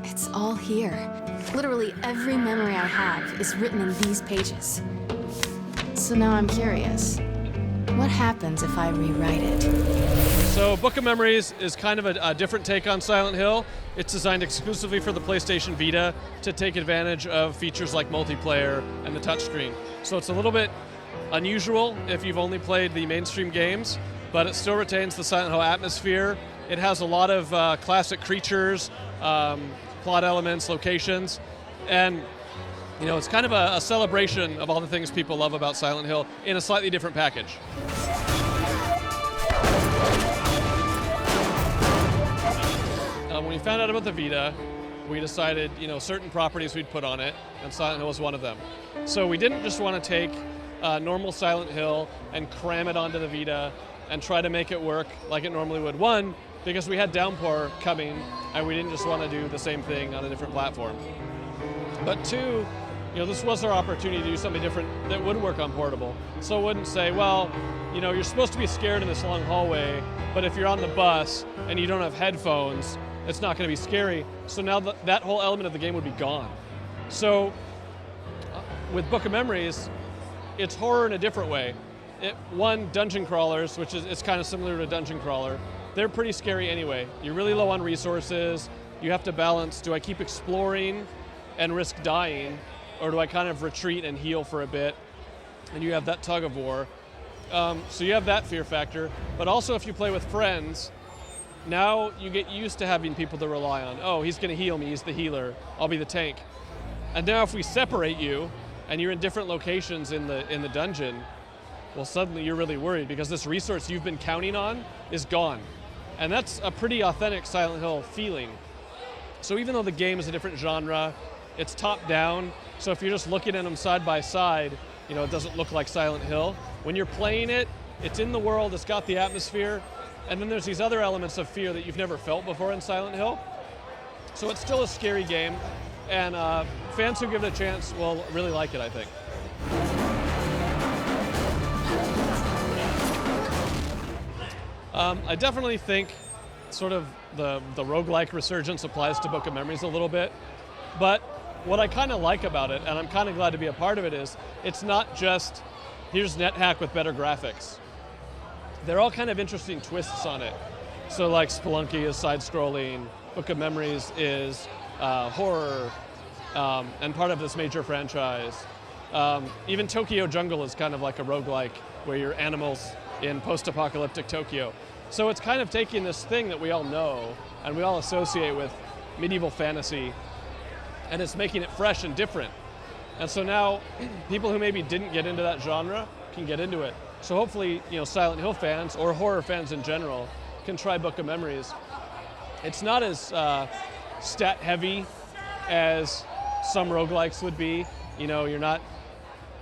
It's all here. Literally every memory I have is written in these pages. So now I'm curious. What happens if I rewrite it? So Book of Memories is kind of a different take on Silent Hill. It's designed exclusively for the PlayStation Vita to take advantage of features like multiplayer and the touchscreen. So it's a little bit unusual if you've only played the mainstream games, but it still retains the Silent Hill atmosphere. It has a lot of classic creatures, plot elements, locations, and you know, it's kind of a celebration of all the things people love about Silent Hill in a slightly different package. When we found out about the Vita, we decided, you know, certain properties we'd put on it, and Silent Hill was one of them. So we didn't just want to take normal Silent Hill and cram it onto the Vita and try to make it work like it normally would. One, because we had Downpour coming, and we didn't just want to do the same thing on a different platform. But two, you know, this was our opportunity to do something different that would work on portable. So it wouldn't say, well, you know, you're supposed to be scared in this long hallway, but if you're on the bus and you don't have headphones, it's not going to be scary. So now that whole element of the game would be gone. So with Book of Memories, it's horror in a different way. One, dungeon crawlers, which is it's kind of similar to a dungeon crawler, they're pretty scary anyway. You're really low on resources. You have to balance, do I keep exploring and risk dying, or do I kind of retreat and heal for a bit? And you have that tug of war. So you have that fear factor. But also if you play with friends, now you get used to having people to rely on. Oh, he's going to heal me, he's the healer, I'll be the tank. And now if we separate you and you're in different locations in the dungeon, well, suddenly you're really worried because this resource you've been counting on is gone. And that's a pretty authentic Silent Hill feeling. So even though the game is a different genre, it's top down, so if you're just looking at them side by side, you know, it doesn't look like Silent Hill. When you're playing it, it's in the world, it's got the atmosphere, and then there's these other elements of fear that you've never felt before in Silent Hill. So it's still a scary game, and fans who give it a chance will really like it, I think. I definitely think sort of the roguelike resurgence applies to Book of Memories a little bit, but what I kind of like about it, and I'm kind of glad to be a part of it, is it's not just, here's NetHack with better graphics. They're all kind of interesting twists on it. So like Spelunky is side-scrolling, Book of Memories is horror, and part of this major franchise. Even Tokyo Jungle is kind of like a roguelike, where you're animals in post-apocalyptic Tokyo. So it's kind of taking this thing that we all know, and we all associate with medieval fantasy, and it's making it fresh and different. And so now, people who maybe didn't get into that genre can get into it. So hopefully, you know, Silent Hill fans, or horror fans in general, can try Book of Memories. It's not as stat heavy as some roguelikes would be. You know, you're not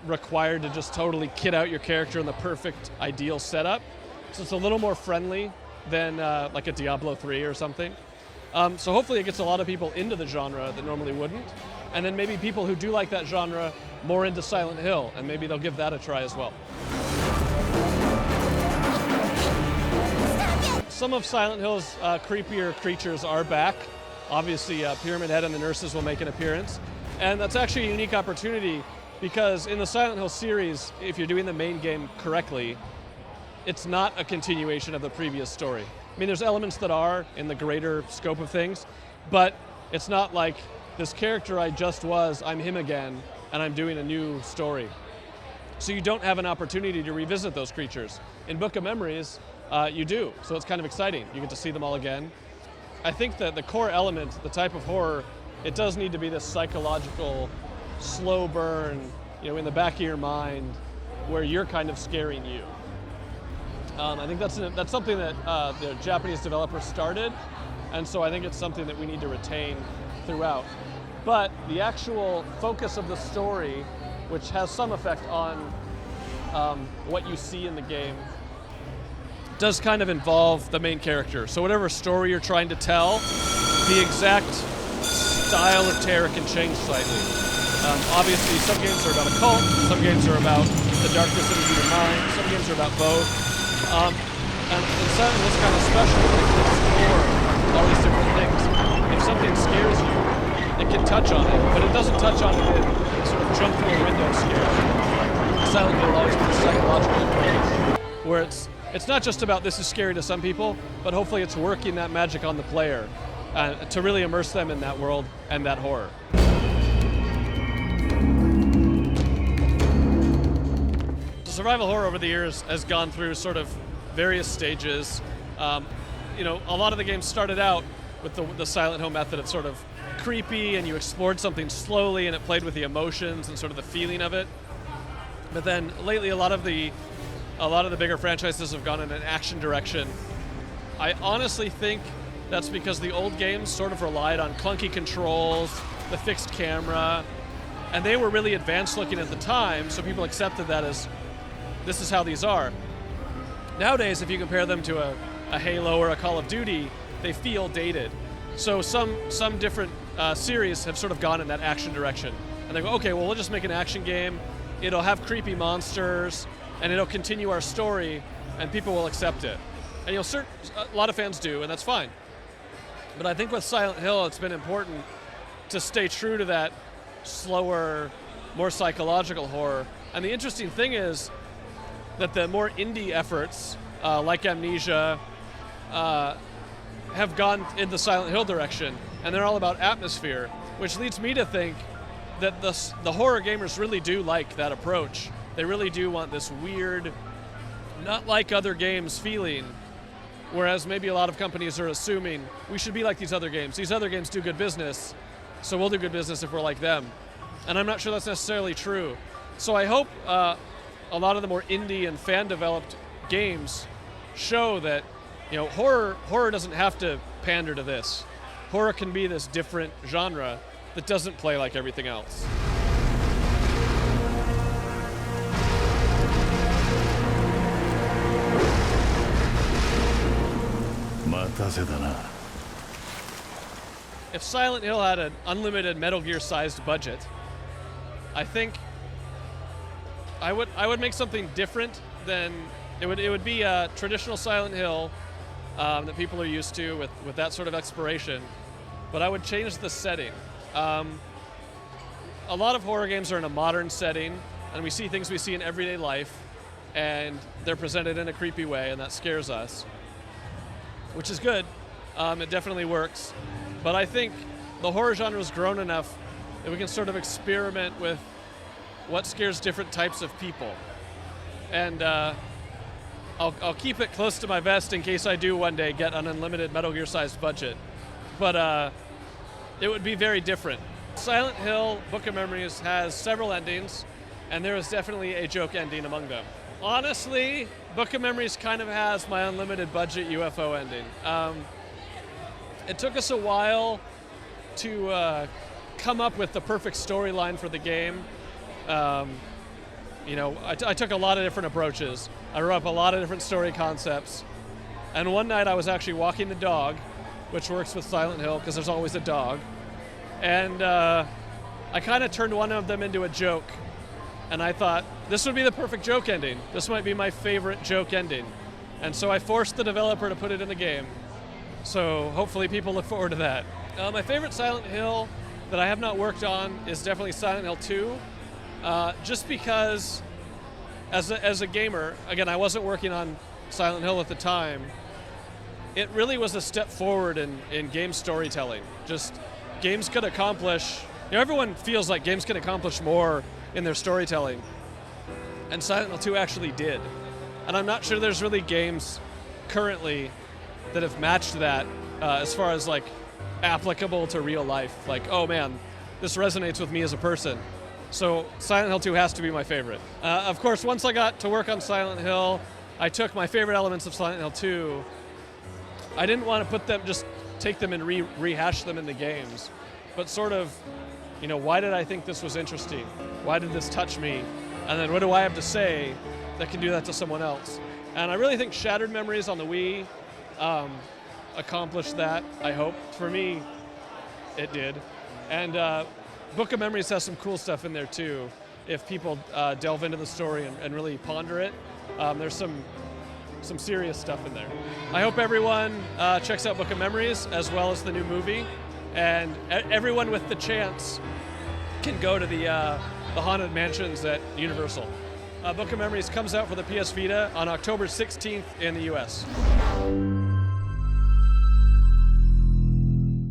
required to just totally kit out your character in the perfect, ideal setup. So it's a little more friendly than like a Diablo 3 or something. So hopefully it gets a lot of people into the genre that normally wouldn't. And then maybe people who do like that genre more into Silent Hill, and maybe they'll give that a try as well. Some of Silent Hill's creepier creatures are back. Obviously, Pyramid Head and the nurses will make an appearance. And that's actually a unique opportunity because in the Silent Hill series, if you're doing the main game correctly, it's not a continuation of the previous story. I mean, there's elements that are in the greater scope of things, but it's not like this character I just was, I'm him again, and I'm doing a new story. So you don't have an opportunity to revisit those creatures. In Book of Memories, you do, so it's kind of exciting. You get to see them all again. I think that the core element, the type of horror, it does need to be this psychological, slow burn, you know, in the back of your mind, where you're kind of scaring you. I think that's something that the Japanese developers started, and so I think it's something that we need to retain throughout. But the actual focus of the story, which has some effect on what you see in the game, does kind of involve the main character. So whatever story you're trying to tell, the exact style of terror can change slightly. Obviously, some games are about a cult, some games are about the darkness of the human mind, some games are about both. And Silent Hill is kind of special. before, all these different things. If something scares you, it can touch on it, but it doesn't touch on it in sort of jump through a window scare. Silent Hill always puts a psychological approach, where it's not just about this is scary to some people, but hopefully it's working that magic on the player to really immerse them in that world and that horror. Survival horror over the years has gone through sort of various stages. You know, a lot of the games started out with the Silent Hill method of sort of creepy, and you explored something slowly and it played with the emotions and sort of the feeling of it. But then lately a lot of the bigger franchises have gone in an action direction. I honestly think that's because the old games sort of relied on clunky controls, the fixed camera, and they were really advanced looking at the time, so people accepted that as this is how these are. Nowadays, if you compare them to a Halo or a Call of Duty, they feel dated. So some different series have sort of gone in that action direction. And they go, okay, well, we'll just make an action game. It'll have creepy monsters, and it'll continue our story, and people will accept it. And a lot of fans do, and that's fine. But I think with Silent Hill, it's been important to stay true to that slower, more psychological horror. And the interesting thing is that the more indie efforts, like Amnesia, have gone in the Silent Hill direction, and they're all about atmosphere, which leads me to think that the horror gamers really do like that approach. They really do want this weird, not like other games feeling, whereas maybe a lot of companies are assuming we should be like these other games. These other games do good business, so we'll do good business if we're like them. And I'm not sure that's necessarily true. So I hope a lot of the more indie and fan-developed games show that, you know, horror doesn't have to pander to this. Horror can be this different genre that doesn't play like everything else. If Silent Hill had an unlimited Metal Gear-sized budget, I think I would make something different than it would be a traditional Silent Hill that people are used to with that sort of exploration, but I would change the setting. A lot of horror games are in a modern setting, and we see things we see in everyday life, and they're presented in a creepy way, and that scares us, which is good. It definitely works, but I think the horror genre has grown enough that we can sort of experiment with what scares different types of people. And I'll keep it close to my vest in case I do one day get an unlimited Metal Gear-sized budget. But it would be very different. Silent Hill Book of Memories has several endings, and there is definitely a joke ending among them. Honestly, Book of Memories kind of has my unlimited budget UFO ending. It took us a while to come up with the perfect storyline for the game. You know, I took a lot of different approaches. I wrote up a lot of different story concepts. And one night I was actually walking the dog, which works with Silent Hill because there's always a dog. And I kind of turned one of them into a joke. And I thought, this would be the perfect joke ending. This might be my favorite joke ending. And so I forced the developer to put it in the game. So hopefully people look forward to that. My favorite Silent Hill that I have not worked on is definitely Silent Hill 2. Just because, as a gamer, again, I wasn't working on Silent Hill at the time, it really was a step forward in game storytelling. Just games could accomplish, you know, everyone feels like games can accomplish more in their storytelling, and Silent Hill 2 actually did. And I'm not sure there's really games currently that have matched that as far as like applicable to real life. Like, oh man, this resonates with me as a person. So Silent Hill 2 has to be my favorite. Of course, once I got to work on Silent Hill, I took my favorite elements of Silent Hill 2. I didn't want to just take them and rehash them in the games, but sort of, you know, why did I think this was interesting? Why did this touch me? And then what do I have to say that can do that to someone else? And I really think Shattered Memories on the Wii accomplished that, I hope. For me, it did. And Book of Memories has some cool stuff in there too, if people delve into the story and really ponder it. There's some some serious stuff in there. I hope everyone checks out Book of Memories as well as the new movie, and everyone with the chance can go to the Haunted Mansions at Universal. Book of Memories comes out for the PS Vita on October 16th in the US.